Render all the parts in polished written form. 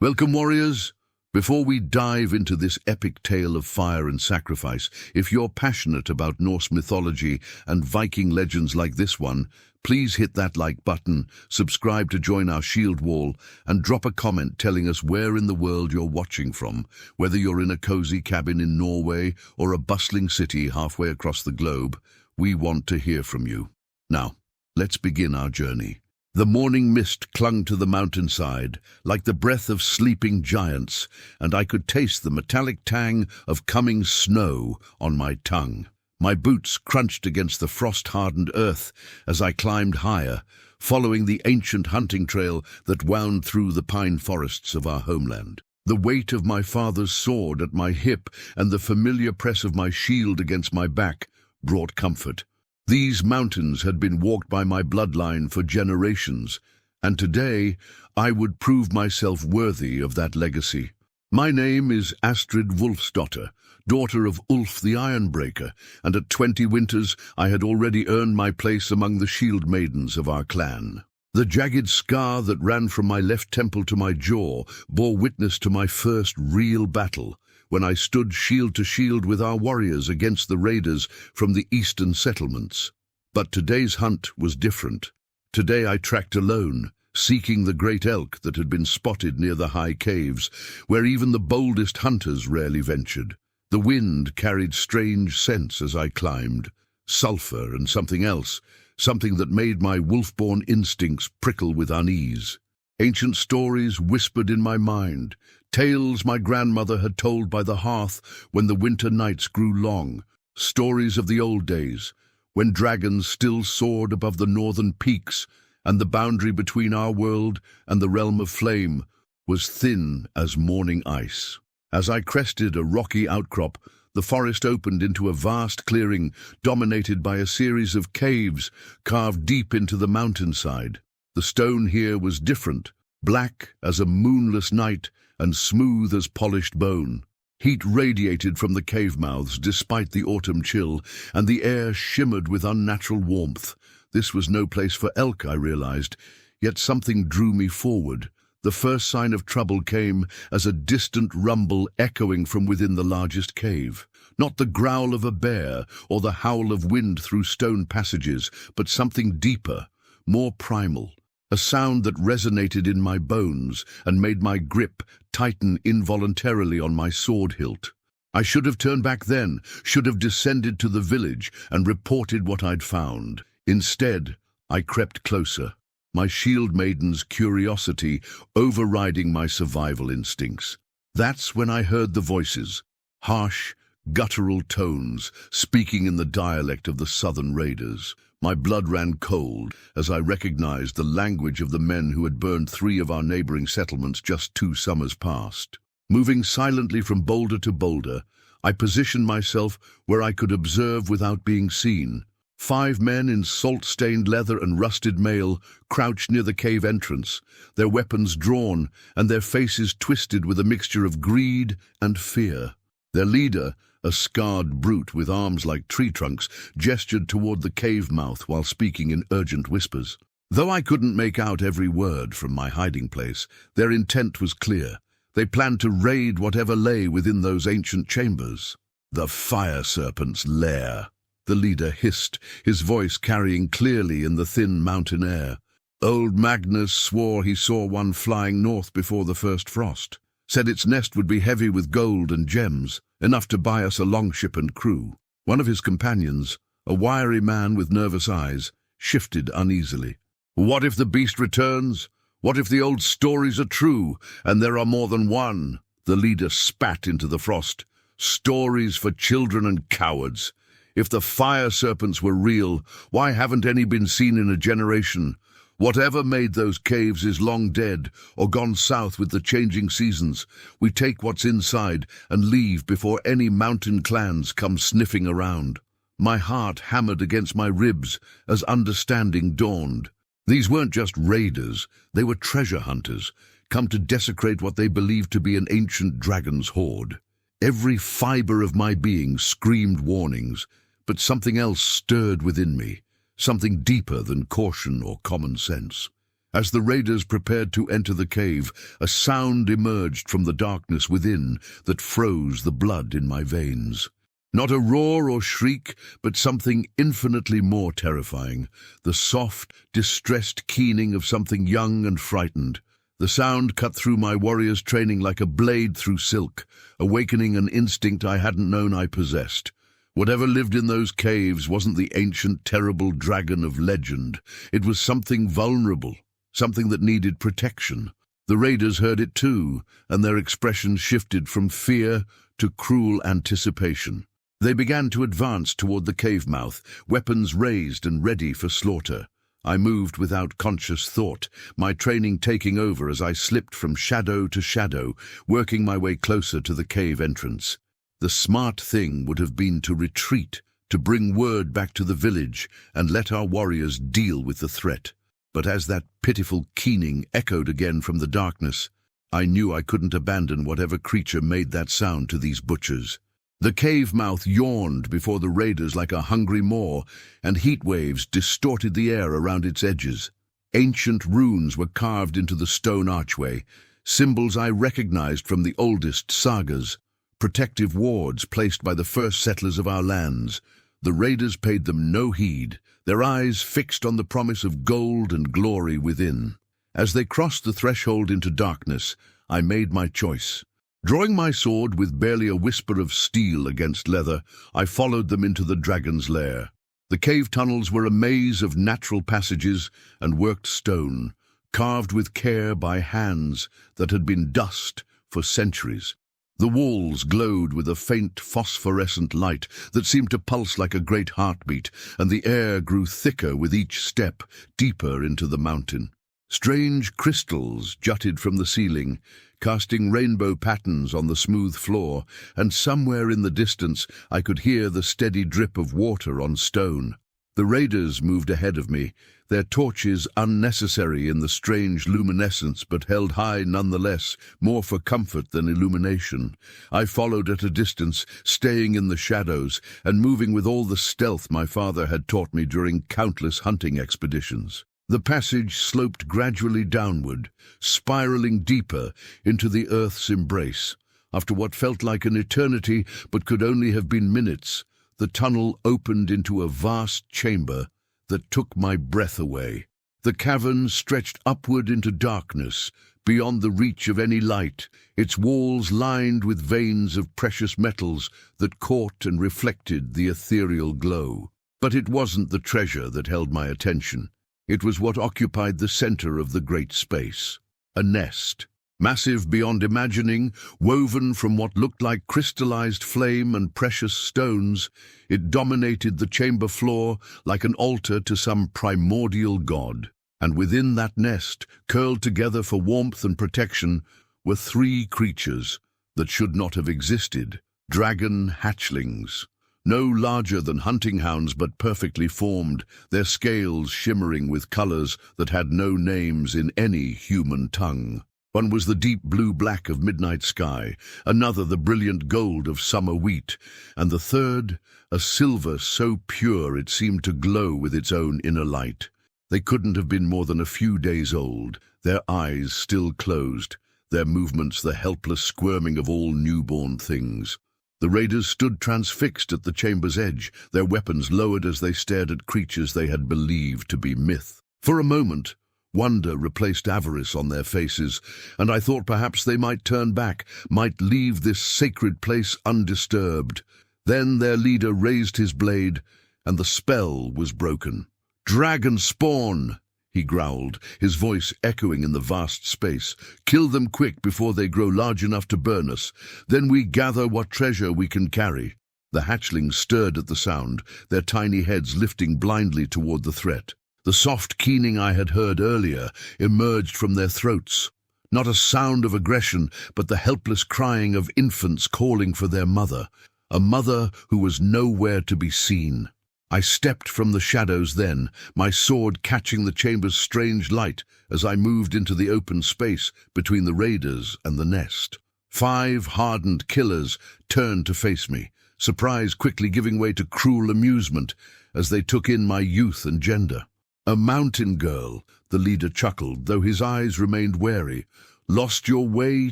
Welcome, warriors! Before we dive into this epic tale of fire and sacrifice, if you're passionate about Norse mythology and Viking legends like this one, please hit that like button, subscribe to join our shield wall, and drop a comment telling us where in the world you're watching from, whether you're in a cozy cabin in Norway or a bustling city halfway across the globe. We want to hear from you. Now, let's begin our journey. The morning mist clung to the mountainside like the breath of sleeping giants, and I could taste the metallic tang of coming snow on my tongue. My boots crunched against the frost-hardened earth as I climbed higher, following the ancient hunting trail that wound through the pine forests of our homeland. The weight of my father's sword at my hip and the familiar press of my shield against my back brought comfort. These mountains had been walked by my bloodline for generations, and today I would prove myself worthy of that legacy. My name is Astrid Wulfsdotter, daughter of Ulf the Ironbreaker, and at 20 winters I had already earned my place among the Shieldmaidens of our clan. The jagged scar that ran from my left temple to my jaw bore witness to my first real battle, when I stood shield to shield with our warriors against the raiders from the eastern settlements. But today's hunt was different. Today I tracked alone, seeking the great elk that had been spotted near the high caves, where even the boldest hunters rarely ventured. The wind carried strange scents as I climbed, sulphur and something else, something that made my wolf-born instincts prickle with unease. Ancient stories whispered in my mind, tales my grandmother had told by the hearth when the winter nights grew long, stories of the old days, when dragons still soared above the northern peaks and the boundary between our world and the realm of flame was thin as morning ice. As I crested a rocky outcrop, the forest opened into a vast clearing dominated by a series of caves carved deep into the mountainside. The stone here was different, black as a moonless night and smooth as polished bone. Heat radiated from the cave mouths despite the autumn chill, and the air shimmered with unnatural warmth. This was no place for elk, I realized, yet something drew me forward. The first sign of trouble came as a distant rumble echoing from within the largest cave. Not the growl of a bear or the howl of wind through stone passages, but something deeper, more primal. A sound that resonated in my bones and made my grip tighten involuntarily on my sword hilt. I should have turned back then, should have descended to the village and reported what I'd found. Instead, I crept closer, my Shieldmaiden's curiosity overriding my survival instincts. That's when I heard the voices, harsh, guttural tones, speaking in the dialect of the southern raiders. My blood ran cold as I recognized the language of the men who had burned 3 of our neighboring settlements just 2 summers past. Moving silently from boulder to boulder, I positioned myself where I could observe without being seen. 5 men in salt-stained leather and rusted mail crouched near the cave entrance, their weapons drawn and their faces twisted with a mixture of greed and fear. Their leader, a scarred brute with arms like tree trunks, gestured toward the cave mouth while speaking in urgent whispers. Though I couldn't make out every word from my hiding place, their intent was clear. They planned to raid whatever lay within those ancient chambers. The fire serpent's lair, the leader hissed, his voice carrying clearly in the thin mountain air. Old Magnus swore he saw one flying north before the first frost. Said its nest would be heavy with gold and gems, enough to buy us a longship and crew. One of his companions, a wiry man with nervous eyes, shifted uneasily. What if the beast returns? What if the old stories are true, and there are more than one? The leader spat into the frost. Stories for children and cowards. If the fire serpents were real, why haven't any been seen in a generation? Whatever made those caves is long dead or gone south with the changing seasons. We take what's inside and leave before any mountain clans come sniffing around. My heart hammered against my ribs as understanding dawned. These weren't just raiders, they were treasure hunters, come to desecrate what they believed to be an ancient dragon's hoard. Every fiber of my being screamed warnings, but something else stirred within me. Something deeper than caution or common sense. As the raiders prepared to enter the cave, a sound emerged from the darkness within that froze the blood in my veins. Not a roar or shriek, but something infinitely more terrifying, the soft, distressed keening of something young and frightened. The sound cut through my warrior's training like a blade through silk, awakening an instinct I hadn't known I possessed. Whatever lived in those caves wasn't the ancient, terrible dragon of legend. It was something vulnerable, something that needed protection. The raiders heard it too, and their expressions shifted from fear to cruel anticipation. They began to advance toward the cave mouth, weapons raised and ready for slaughter. I moved without conscious thought, my training taking over as I slipped from shadow to shadow, working my way closer to the cave entrance. The smart thing would have been to retreat, to bring word back to the village, and let our warriors deal with the threat. But as that pitiful keening echoed again from the darkness, I knew I couldn't abandon whatever creature made that sound to these butchers. The cave mouth yawned before the raiders like a hungry maw, and heat waves distorted the air around its edges. Ancient runes were carved into the stone archway, symbols I recognized from the oldest sagas, protective wards placed by the first settlers of our lands. The raiders paid them no heed, their eyes fixed on the promise of gold and glory within. As they crossed the threshold into darkness, I made my choice. Drawing my sword with barely a whisper of steel against leather, I followed them into the dragon's lair. The cave tunnels were a maze of natural passages and worked stone, carved with care by hands that had been dust for centuries. The walls glowed with a faint phosphorescent light that seemed to pulse like a great heartbeat, and the air grew thicker with each step, deeper into the mountain. Strange crystals jutted from the ceiling, casting rainbow patterns on the smooth floor, and somewhere in the distance I could hear the steady drip of water on stone. The raiders moved ahead of me, their torches unnecessary in the strange luminescence but held high nonetheless, more for comfort than illumination. I followed at a distance, staying in the shadows and moving with all the stealth my father had taught me during countless hunting expeditions. The passage sloped gradually downward, spiraling deeper into the earth's embrace. After what felt like an eternity but could only have been minutes, the tunnel opened into a vast chamber that took my breath away. The cavern stretched upward into darkness, beyond the reach of any light, its walls lined with veins of precious metals that caught and reflected the ethereal glow. But it wasn't the treasure that held my attention. It was what occupied the center of the great space. A nest, massive beyond imagining, woven from what looked like crystallized flame and precious stones. It dominated the chamber floor like an altar to some primordial god. And within that nest, curled together for warmth and protection, were three creatures that should not have existed, dragon hatchlings. No larger than hunting hounds but perfectly formed, their scales shimmering with colors that had no names in any human tongue. One was the deep blue-black of midnight sky, another the brilliant gold of summer wheat, and the third a silver so pure it seemed to glow with its own inner light. They couldn't have been more than a few days old, their eyes still closed, their movements the helpless squirming of all newborn things. The raiders stood transfixed at the chamber's edge, their weapons lowered as they stared at creatures they had believed to be myth. For a moment, wonder replaced avarice on their faces, and I thought perhaps they might turn back, might leave this sacred place undisturbed. Then their leader raised his blade, and the spell was broken. "Dragon spawn!" he growled, his voice echoing in the vast space. "Kill them quick before they grow large enough to burn us. Then we gather what treasure we can carry." The hatchlings stirred at the sound, their tiny heads lifting blindly toward the threat. The soft keening I had heard earlier emerged from their throats. Not a sound of aggression, but the helpless crying of infants calling for their mother, a mother who was nowhere to be seen. I stepped from the shadows then, my sword catching the chamber's strange light as I moved into the open space between the raiders and the nest. 5 hardened killers turned to face me, surprise quickly giving way to cruel amusement as they took in my youth and gender. A mountain girl, the leader chuckled, though his eyes remained wary. Lost your way,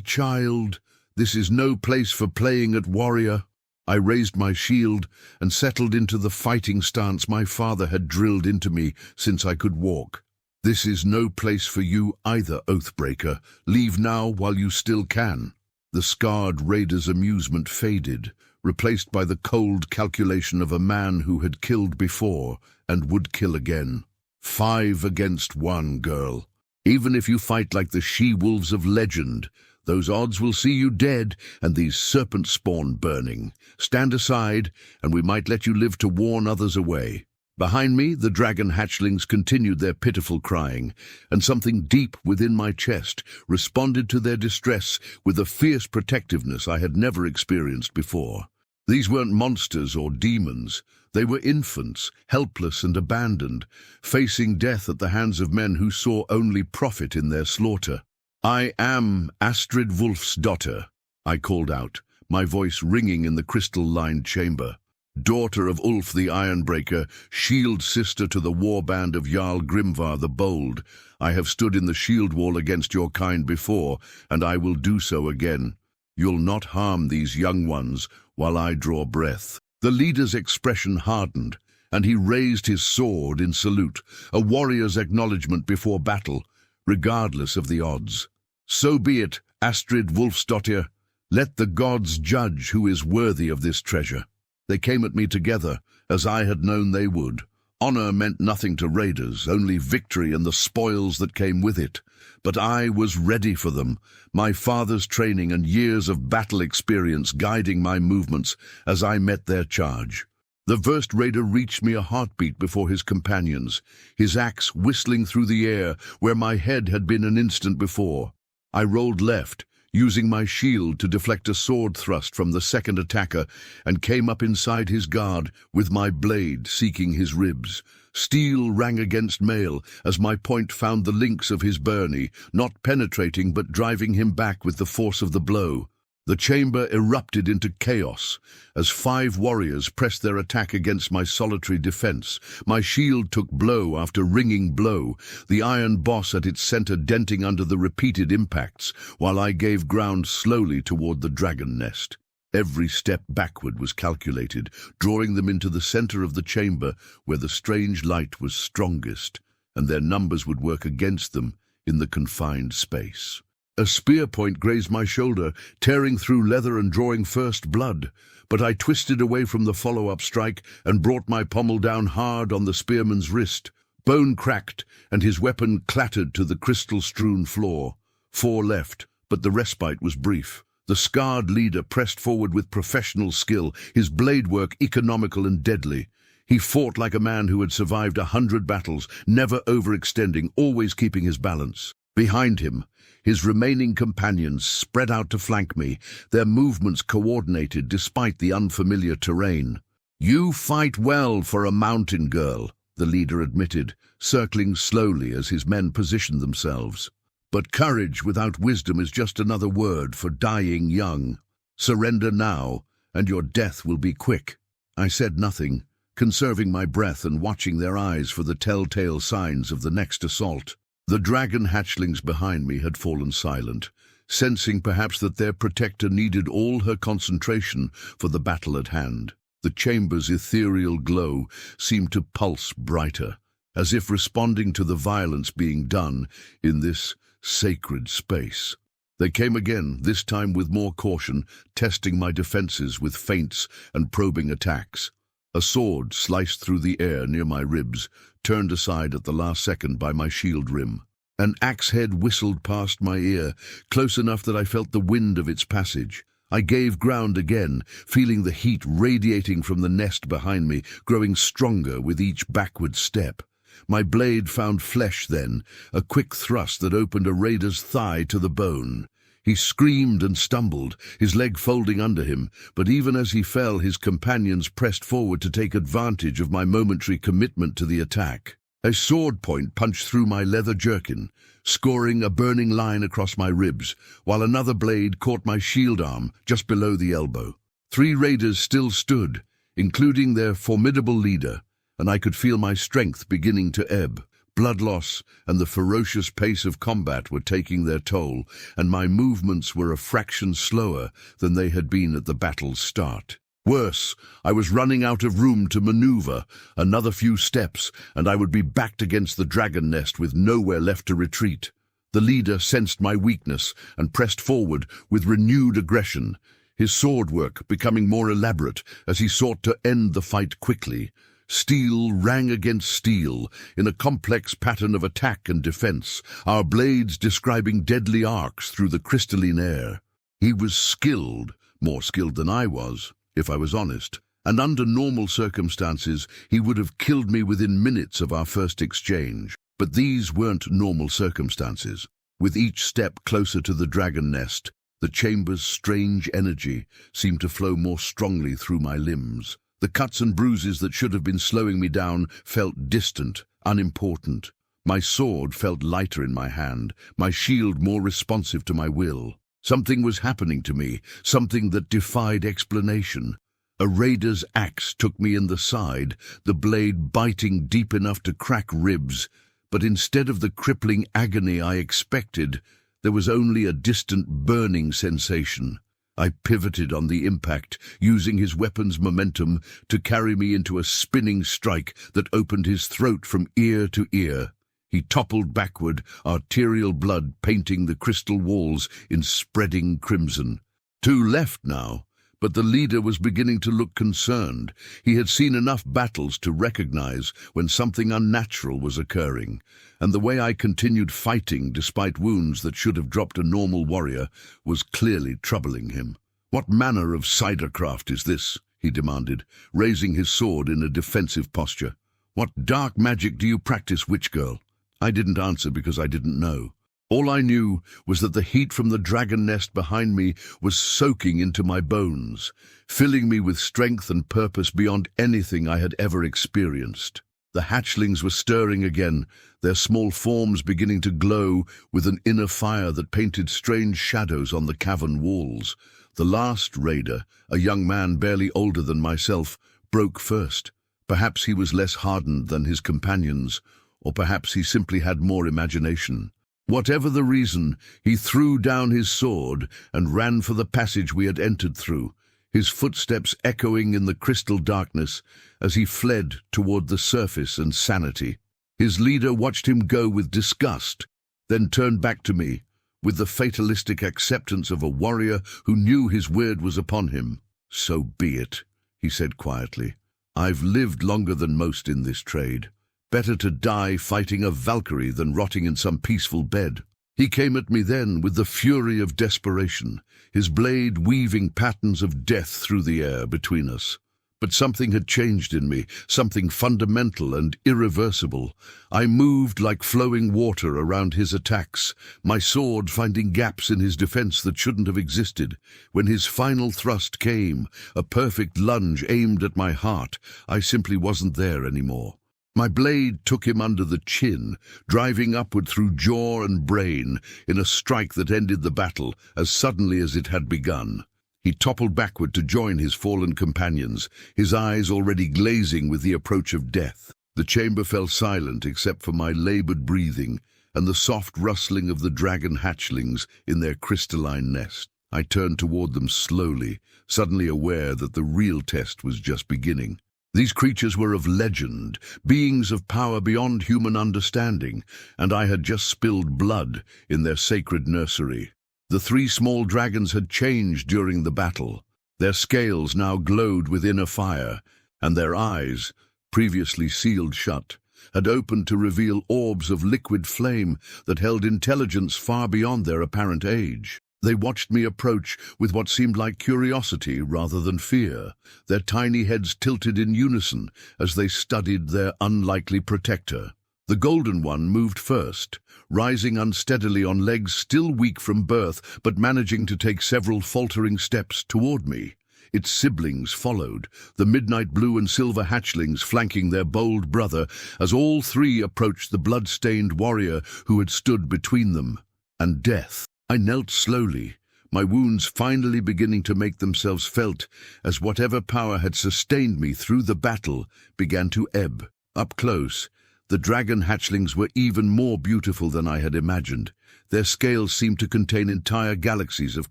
child? This is no place for playing at warrior. I raised my shield and settled into the fighting stance my father had drilled into me since I could walk. This is no place for you either, Oathbreaker. Leave now while you still can. The scarred raider's amusement faded, replaced by the cold calculation of a man who had killed before and would kill again. 5 against 1, girl. Even if you fight like the she-wolves of legend, those odds will see you dead and these serpent spawn burning. Stand aside, and we might let you live to warn others away. Behind me, the dragon hatchlings continued their pitiful crying, and something deep within my chest responded to their distress with a fierce protectiveness I had never experienced before. These weren't monsters or demons. They were infants, helpless and abandoned, facing death at the hands of men who saw only profit in their slaughter. "I am Astrid Wulf's daughter," I called out, my voice ringing in the crystal-lined chamber. "Daughter of Ulf the Ironbreaker, shield sister to the warband of Jarl Grimvar the Bold. I have stood in the shield wall against your kind before, and I will do so again. You'll not harm these young ones while I draw breath." The leader's expression hardened, and he raised his sword in salute, a warrior's acknowledgement before battle, regardless of the odds. "So be it, Astrid Wulfsdottir. Let the gods judge who is worthy of this treasure." They came at me together, as I had known they would. Honor meant nothing to raiders, only victory and the spoils that came with it. But I was ready for them, my father's training and years of battle experience guiding my movements as I met their charge. The first raider reached me a heartbeat before his companions, his axe whistling through the air where my head had been an instant before. I rolled left, using my shield to deflect a sword thrust from the second attacker, and came up inside his guard with my blade seeking his ribs. Steel rang against mail as my point found the links of his byrnie, not penetrating but driving him back with the force of the blow. The chamber erupted into chaos as 5 warriors pressed their attack against my solitary defense. My shield took blow after ringing blow, the iron boss at its center denting under the repeated impacts, while I gave ground slowly toward the dragon nest. Every step backward was calculated, drawing them into the center of the chamber where the strange light was strongest, and their numbers would work against them in the confined space. A spear point grazed my shoulder, tearing through leather and drawing first blood, but I twisted away from the follow-up strike and brought my pommel down hard on the spearman's wrist. Bone cracked, and his weapon clattered to the crystal-strewn floor. 4 left, but the respite was brief. The scarred leader pressed forward with professional skill, his blade work economical and deadly. He fought like a man who had survived 100 battles, never overextending, always keeping his balance. Behind him, his remaining companions spread out to flank me, their movements coordinated despite the unfamiliar terrain. "You fight well for a mountain girl," the leader admitted, circling slowly as his men positioned themselves. "But courage without wisdom is just another word for dying young. Surrender now, and your death will be quick." I said nothing, conserving my breath and watching their eyes for the telltale signs of the next assault. The dragon hatchlings behind me had fallen silent, sensing perhaps that their protector needed all her concentration for the battle at hand. The chamber's ethereal glow seemed to pulse brighter, as if responding to the violence being done in this sacred space. They came again, this time with more caution, testing my defenses with feints and probing attacks. A sword sliced through the air near my ribs, turned aside at the last second by my shield rim. An axe head whistled past my ear, close enough that I felt the wind of its passage. I gave ground again, feeling the heat radiating from the nest behind me, growing stronger with each backward step. My blade found flesh then, a quick thrust that opened a raider's thigh to the bone. He screamed and stumbled, his leg folding under him, but even as he fell, his companions pressed forward to take advantage of my momentary commitment to the attack. A sword point punched through my leather jerkin, scoring a burning line across my ribs, while another blade caught my shield arm just below the elbow. 3 raiders still stood, including their formidable leader, and I could feel my strength beginning to ebb. Blood loss and the ferocious pace of combat were taking their toll, and my movements were a fraction slower than they had been at the battle's start. Worse, I was running out of room to maneuver. Another few steps, and I would be backed against the dragon nest with nowhere left to retreat. The leader sensed my weakness and pressed forward with renewed aggression, his sword work becoming more elaborate as he sought to end the fight quickly. Steel rang against steel in a complex pattern of attack and defense, our blades describing deadly arcs through the crystalline air. He was skilled, more skilled than I was, if I was honest, and under normal circumstances he would have killed me within minutes of our first exchange. But these weren't normal circumstances. With each step closer to the dragon nest, the chamber's strange energy seemed to flow more strongly through my limbs. The cuts and bruises that should have been slowing me down felt distant, unimportant. My sword felt lighter in my hand, my shield more responsive to my will. Something was happening to me, something that defied explanation. A raider's axe took me in the side, the blade biting deep enough to crack ribs, but instead of the crippling agony I expected, there was only a distant burning sensation. I pivoted on the impact, using his weapon's momentum to carry me into a spinning strike that opened his throat from ear to ear. He toppled backward, arterial blood painting the crystal walls in spreading crimson. Two left now, but the leader was beginning to look concerned. He had seen enough battles to recognize when something unnatural was occurring, and the way I continued fighting despite wounds that should have dropped a normal warrior was clearly troubling him. "What manner of cidercraft is this?" he demanded, raising his sword in a defensive posture. "What dark magic do you practice, witch girl?" I didn't answer because I didn't know. All I knew was that the heat from the dragon nest behind me was soaking into my bones, filling me with strength and purpose beyond anything I had ever experienced. The hatchlings were stirring again, their small forms beginning to glow with an inner fire that painted strange shadows on the cavern walls. The last raider, a young man barely older than myself, broke first. Perhaps he was less hardened than his companions, or perhaps he simply had more imagination. Whatever the reason, he threw down his sword and ran for the passage we had entered through, his footsteps echoing in the crystal darkness as he fled toward the surface and sanity. His leader watched him go with disgust, then turned back to me, with the fatalistic acceptance of a warrior who knew his word was upon him. "So be it," he said quietly. "I've lived longer than most in this trade. Better to die fighting a Valkyrie than rotting in some peaceful bed." He came at me then with the fury of desperation, his blade weaving patterns of death through the air between us. But something had changed in me, something fundamental and irreversible. I moved like flowing water around his attacks, my sword finding gaps in his defense that shouldn't have existed. When his final thrust came, a perfect lunge aimed at my heart, I simply wasn't there anymore. My blade took him under the chin, driving upward through jaw and brain in a strike that ended the battle as suddenly as it had begun. He toppled backward to join his fallen companions, his eyes already glazing with the approach of death. The chamber fell silent except for my labored breathing and the soft rustling of the dragon hatchlings in their crystalline nest. I turned toward them slowly, suddenly aware that the real test was just beginning. These creatures were of legend, beings of power beyond human understanding, and I had just spilled blood in their sacred nursery. The three small dragons had changed during the battle. Their scales now glowed with inner fire, and their eyes, previously sealed shut, had opened to reveal orbs of liquid flame that held intelligence far beyond their apparent age. They watched me approach with what seemed like curiosity rather than fear, their tiny heads tilted in unison as they studied their unlikely protector. The golden one moved first, rising unsteadily on legs still weak from birth, but managing to take several faltering steps toward me. Its siblings followed, the midnight blue and silver hatchlings flanking their bold brother, as all three approached the blood-stained warrior who had stood between them and death. I knelt slowly, my wounds finally beginning to make themselves felt as whatever power had sustained me through the battle began to ebb. Up close, The dragon hatchlings were even more beautiful than I had imagined. Their scales seemed to contain entire galaxies of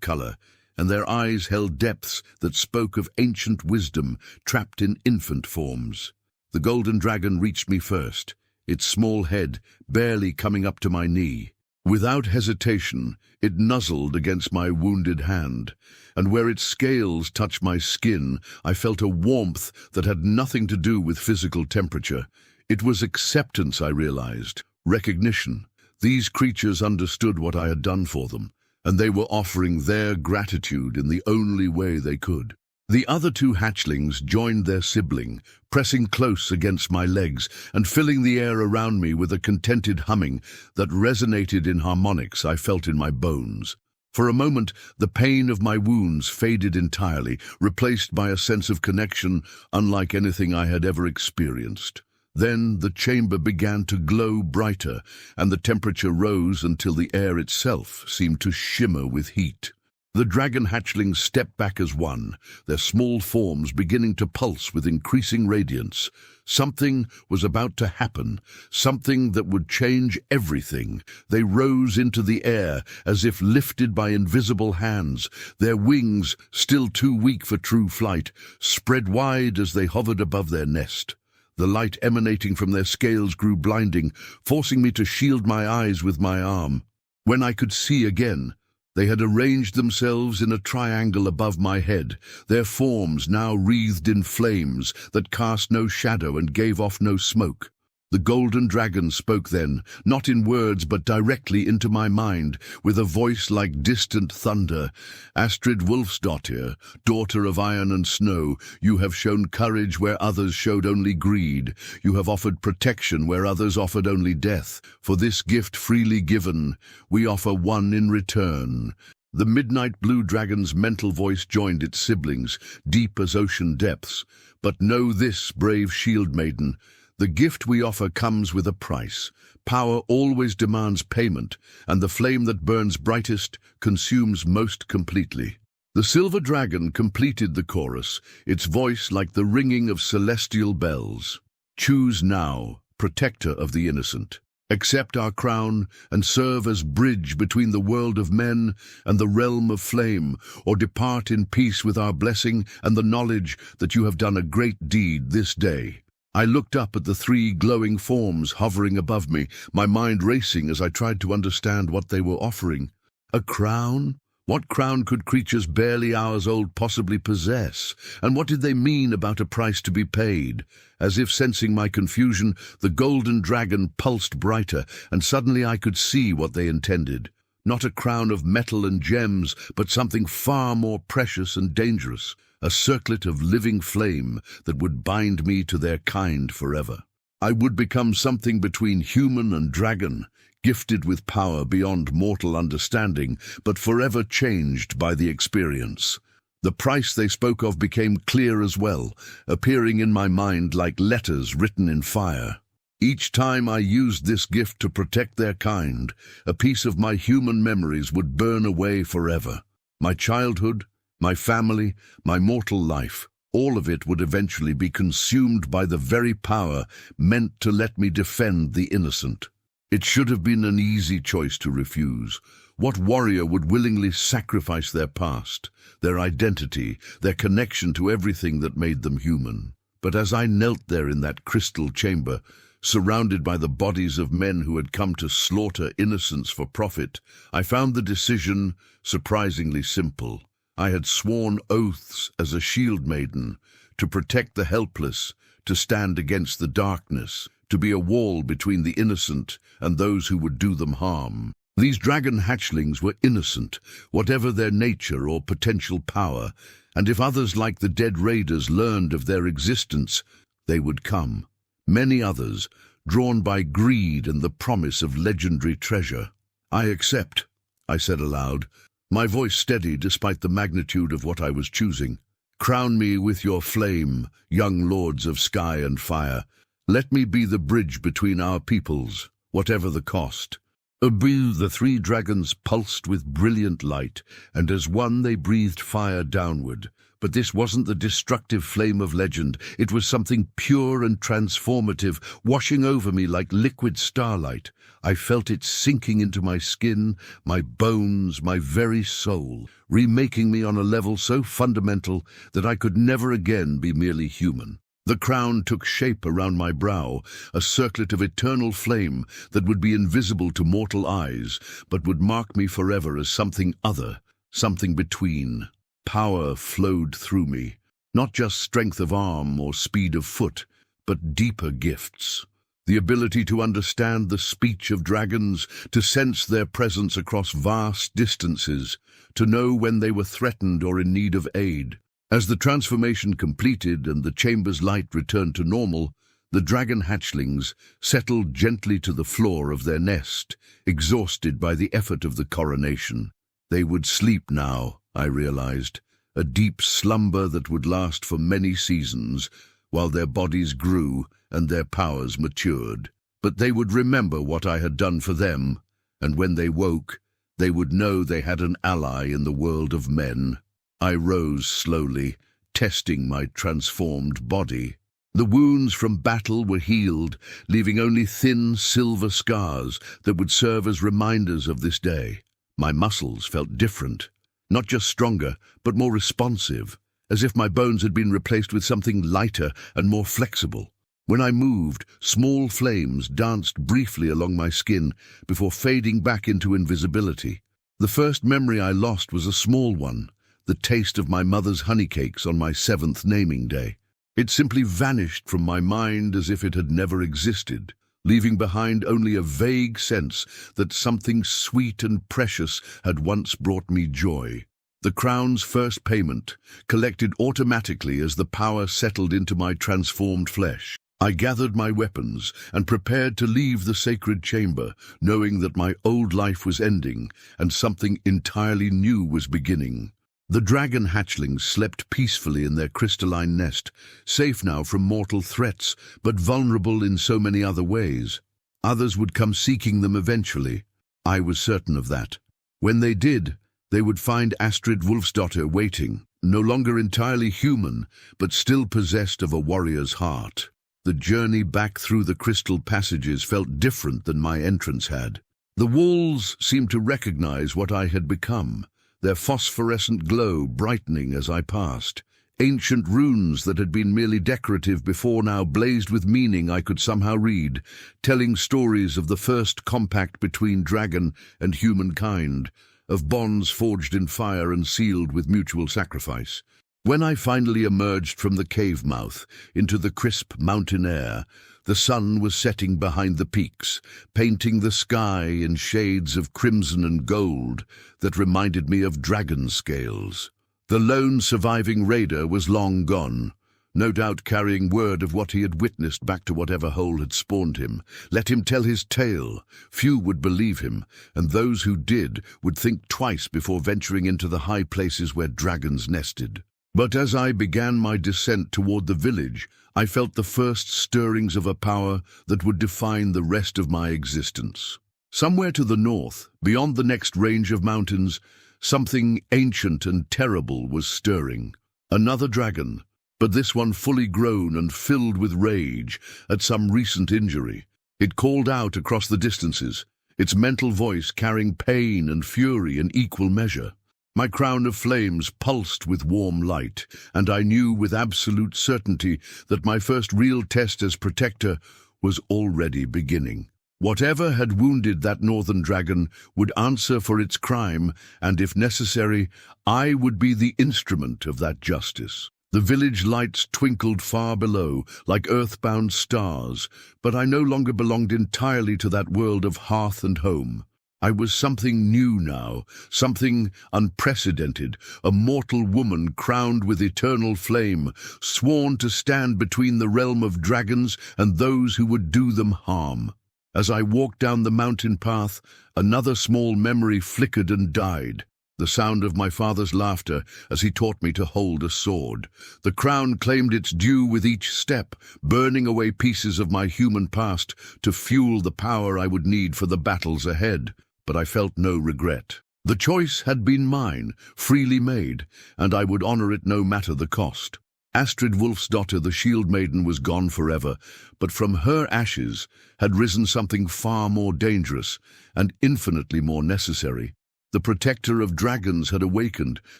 color, and their eyes held depths that spoke of ancient wisdom trapped in infant forms. The golden dragon reached me first, its small head barely coming up to my knee. Without hesitation, it nuzzled against my wounded hand, and where its scales touched my skin, I felt a warmth that had nothing to do with physical temperature. It was acceptance, I realized, recognition. These creatures understood what I had done for them, and they were offering their gratitude in the only way they could. The other two hatchlings joined their sibling, pressing close against my legs and filling the air around me with a contented humming that resonated in harmonics I felt in my bones. For a moment, the pain of my wounds faded entirely, replaced by a sense of connection unlike anything I had ever experienced. Then the chamber began to glow brighter, and the temperature rose until the air itself seemed to shimmer with heat. The dragon hatchlings stepped back as one, their small forms beginning to pulse with increasing radiance. Something was about to happen, something that would change everything. They rose into the air as if lifted by invisible hands, their wings, still too weak for true flight, spread wide as they hovered above their nest. The light emanating from their scales grew blinding, forcing me to shield my eyes with my arm. When I could see again, they had arranged themselves in a triangle above my head, their forms now wreathed in flames that cast no shadow and gave off no smoke. The golden dragon spoke then, not in words but directly into my mind, with a voice like distant thunder. "Astrid Wulfsdottir, daughter of iron and snow, you have shown courage where others showed only greed. You have offered protection where others offered only death. For this gift freely given, we offer one in return." The midnight blue dragon's mental voice joined its siblings, deep as ocean depths. "But know this, brave Shieldmaiden, the gift we offer comes with a price. Power always demands payment, and the flame that burns brightest consumes most completely." The silver dragon completed the chorus, its voice like the ringing of celestial bells. "Choose now, protector of the innocent. Accept our crown and serve as bridge between the world of men and the realm of flame, or depart in peace with our blessing and the knowledge that you have done a great deed this day." I looked up at the three glowing forms hovering above me, my mind racing as I tried to understand what they were offering. A crown? What crown could creatures barely hours old possibly possess? And what did they mean about a price to be paid? As if sensing my confusion, the golden dragon pulsed brighter, and suddenly I could see what they intended. Not a crown of metal and gems, but something far more precious and dangerous. A circlet of living flame that would bind me to their kind forever. I would become something between human and dragon, gifted with power beyond mortal understanding, but forever changed by the experience. The price they spoke of became clear as well, appearing in my mind like letters written in fire. Each time I used this gift to protect their kind, a piece of my human memories would burn away forever. My childhood, my family, my mortal life, all of it would eventually be consumed by the very power meant to let me defend the innocent. It should have been an easy choice to refuse. What warrior would willingly sacrifice their past, their identity, their connection to everything that made them human? But as I knelt there in that crystal chamber, surrounded by the bodies of men who had come to slaughter innocence for profit, I found the decision surprisingly simple. I had sworn oaths as a Shieldmaiden, to protect the helpless, to stand against the darkness, to be a wall between the innocent and those who would do them harm. These dragon hatchlings were innocent, whatever their nature or potential power, and if others like the dead raiders learned of their existence, they would come. Many others, drawn by greed and the promise of legendary treasure. "I accept," I said aloud, my voice steady despite the magnitude of what I was choosing. "Crown me with your flame, young lords of sky and fire. Let me be the bridge between our peoples, whatever the cost." Abu, the three dragons pulsed with brilliant light, and as one they breathed fire downward. But this wasn't the destructive flame of legend. It was something pure and transformative, washing over me like liquid starlight. I felt it sinking into my skin, my bones, my very soul, remaking me on a level so fundamental that I could never again be merely human. The crown took shape around my brow, a circlet of eternal flame that would be invisible to mortal eyes, but would mark me forever as something other, something between. Power flowed through me, not just strength of arm or speed of foot, but deeper gifts. The ability to understand the speech of dragons, to sense their presence across vast distances, to know when they were threatened or in need of aid. As the transformation completed and the chamber's light returned to normal, the dragon hatchlings settled gently to the floor of their nest, exhausted by the effort of the coronation. They would sleep now, I realized, a deep slumber that would last for many seasons, while their bodies grew and their powers matured. But they would remember what I had done for them, and when they woke, they would know they had an ally in the world of men. I rose slowly, testing my transformed body. The wounds from battle were healed, leaving only thin silver scars that would serve as reminders of this day. My muscles felt different, not just stronger, but more responsive, as if my bones had been replaced with something lighter and more flexible. When I moved, small flames danced briefly along my skin before fading back into invisibility. The first memory I lost was a small one, the taste of my mother's honeycakes on my 7th naming day. It simply vanished from my mind as if it had never existed, leaving behind only a vague sense that something sweet and precious had once brought me joy. The crown's first payment, collected automatically as the power settled into my transformed flesh. I gathered my weapons and prepared to leave the sacred chamber, knowing that my old life was ending and something entirely new was beginning. The dragon hatchlings slept peacefully in their crystalline nest, safe now from mortal threats, but vulnerable in so many other ways. Others would come seeking them eventually. I was certain of that. When they did, they would find Astrid Wolfsdottir waiting, no longer entirely human, but still possessed of a warrior's heart. The journey back through the crystal passages felt different than my entrance had. The walls seemed to recognize what I had become, their phosphorescent glow brightening as I passed. Ancient runes that had been merely decorative before now blazed with meaning I could somehow read, telling stories of the first compact between dragon and humankind, of bonds forged in fire and sealed with mutual sacrifice. When I finally emerged from the cave mouth into the crisp mountain air, the sun was setting behind the peaks, painting the sky in shades of crimson and gold that reminded me of dragon scales. The lone surviving raider was long gone, no doubt carrying word of what he had witnessed back to whatever hole had spawned him. Let him tell his tale. Few would believe him, and those who did would think twice before venturing into the high places where dragons nested. But as I began my descent toward the village, I felt the first stirrings of a power that would define the rest of my existence. Somewhere to the north, beyond the next range of mountains, something ancient and terrible was stirring. Another dragon, but this one fully grown and filled with rage at some recent injury. It called out across the distances, its mental voice carrying pain and fury in equal measure. My crown of flames pulsed with warm light, and I knew with absolute certainty that my first real test as protector was already beginning. Whatever had wounded that northern dragon would answer for its crime, and if necessary, I would be the instrument of that justice. The village lights twinkled far below, like earthbound stars, but I no longer belonged entirely to that world of hearth and home. I was something new now, something unprecedented, a mortal woman crowned with eternal flame, sworn to stand between the realm of dragons and those who would do them harm. As I walked down the mountain path, another small memory flickered and died. the sound of my father's laughter as he taught me to hold a sword. The crown claimed its due with each step, burning away pieces of my human past to fuel the power I would need for the battles ahead. But I felt no regret. The choice had been mine, freely made, and I would honor it no matter the cost. Astrid Wulfsdottir, the Shieldmaiden, was gone forever, but from her ashes had risen something far more dangerous and infinitely more necessary. The protector of dragons had awakened,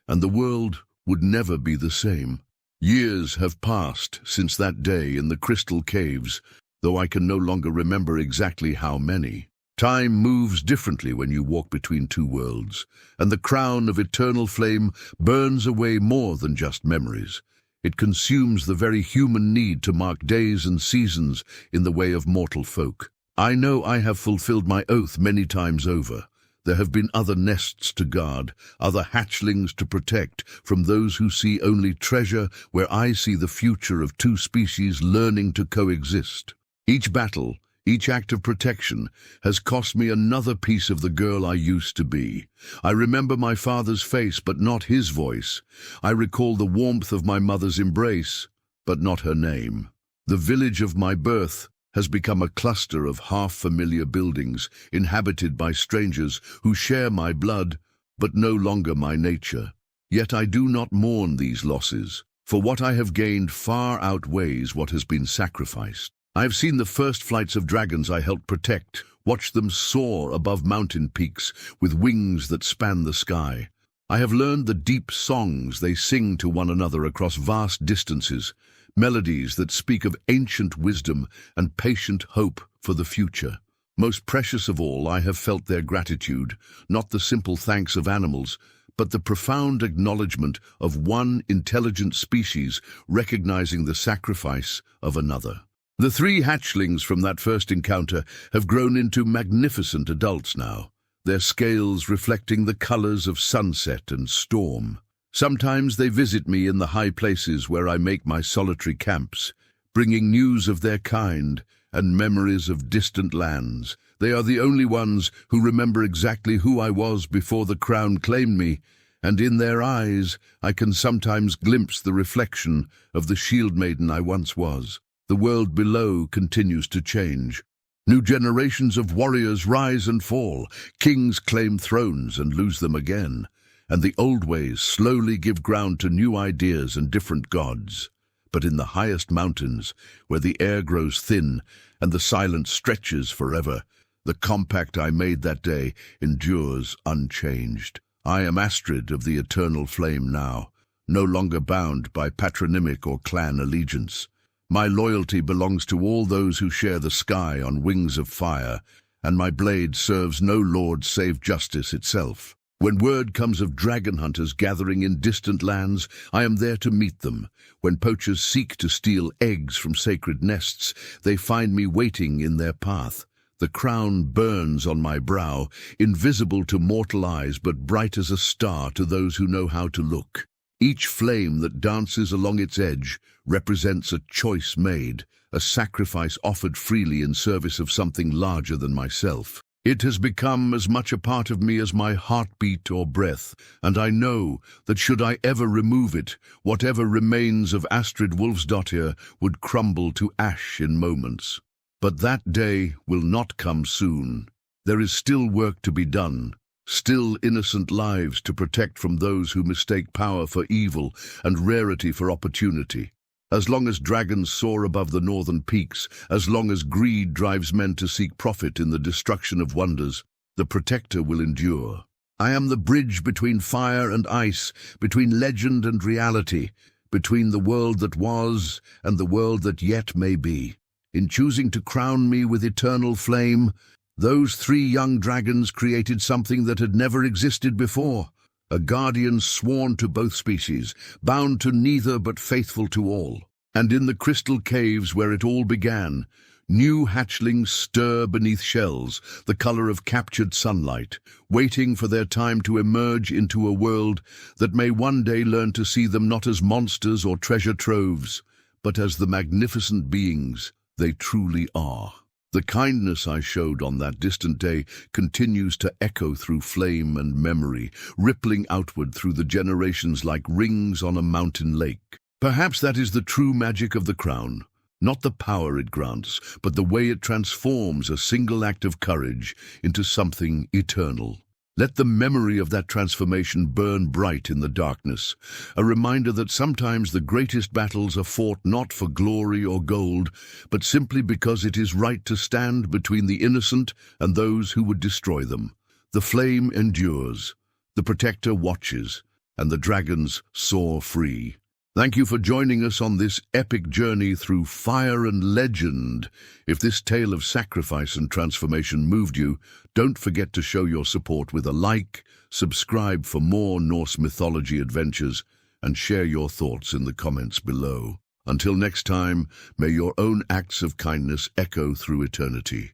and the world would never be the same. Years have passed since that day in the crystal caves, though I can no longer remember exactly how many. Time moves differently when you walk between two worlds, and the crown of eternal flame burns away more than just memories. It consumes the very human need to mark days and seasons in the way of mortal folk. I know I have fulfilled my oath many times over. There have been other nests to guard, other hatchlings to protect from those who see only treasure where I see the future of two species learning to coexist. Each battle, each act of protection has cost me another piece of the girl I used to be. I remember my father's face, but not his voice. I recall the warmth of my mother's embrace, but not her name. The village of my birth has become a cluster of half-familiar buildings inhabited by strangers who share my blood, but no longer my nature. Yet I do not mourn these losses, for what I have gained far outweighs what has been sacrificed. I have seen the first flights of dragons I helped protect, watched them soar above mountain peaks with wings that span the sky. I have learned the deep songs they sing to one another across vast distances, melodies that speak of ancient wisdom and patient hope for the future. Most precious of all, I have felt their gratitude, not the simple thanks of animals, but the profound acknowledgement of one intelligent species recognizing the sacrifice of another. The three hatchlings from that first encounter have grown into magnificent adults now, their scales reflecting the colors of sunset and storm. Sometimes they visit me in the high places where I make my solitary camps, bringing news of their kind and memories of distant lands. They are the only ones who remember exactly who I was before the crown claimed me, and in their eyes I can sometimes glimpse the reflection of the Shieldmaiden I once was. The world below continues to change. New generations of warriors rise and fall, kings claim thrones and lose them again, and the old ways slowly give ground to new ideas and different gods. But in the highest mountains, where the air grows thin and the silence stretches forever, the compact I made that day endures unchanged. I am Astrid of the eternal flame now, no longer bound by patronymic or clan allegiance. My loyalty belongs to all those who share the sky on wings of fire, and my blade serves no lord save justice itself. When word comes of dragon hunters gathering in distant lands, I am there to meet them. When poachers seek to steal eggs from sacred nests, they find me waiting in their path. The crown burns on my brow, invisible to mortal eyes but bright as a star to those who know how to look. Each flame that dances along its edge represents a choice made, a sacrifice offered freely in service of something larger than myself. It has become as much a part of me as my heartbeat or breath, and I know that should I ever remove it, whatever remains of Astrid Wulfsdottir would crumble to ash in moments. But that day will not come soon. There is still work to be done, still innocent lives to protect from those who mistake power for evil and rarity for opportunity. As long as dragons soar above the northern peaks, as long as greed drives men to seek profit in the destruction of wonders, the protector will endure. I am the bridge between fire and ice, between legend and reality, between the world that was and the world that yet may be. In choosing to crown me with eternal flame, those three young dragons created something that had never existed before. A guardian sworn to both species, bound to neither but faithful to all. And in the crystal caves where it all began, new hatchlings stir beneath shells, the color of captured sunlight, waiting for their time to emerge into a world that may one day learn to see them not as monsters or treasure troves, but as the magnificent beings they truly are. The kindness I showed on that distant day continues to echo through flame and memory, rippling outward through the generations like rings on a mountain lake. Perhaps that is the true magic of the crown. Not the power it grants, but the way it transforms a single act of courage into something eternal. Let the memory of that transformation burn bright in the darkness, a reminder that sometimes the greatest battles are fought not for glory or gold, but simply because it is right to stand between the innocent and those who would destroy them. The flame endures, the protector watches, and the dragons soar free. Thank you for joining us on this epic journey through fire and legend. If this tale of sacrifice and transformation moved you, don't forget to show your support with a like, subscribe for more Norse mythology adventures, and share your thoughts in the comments below. Until next time, may your own acts of kindness echo through eternity.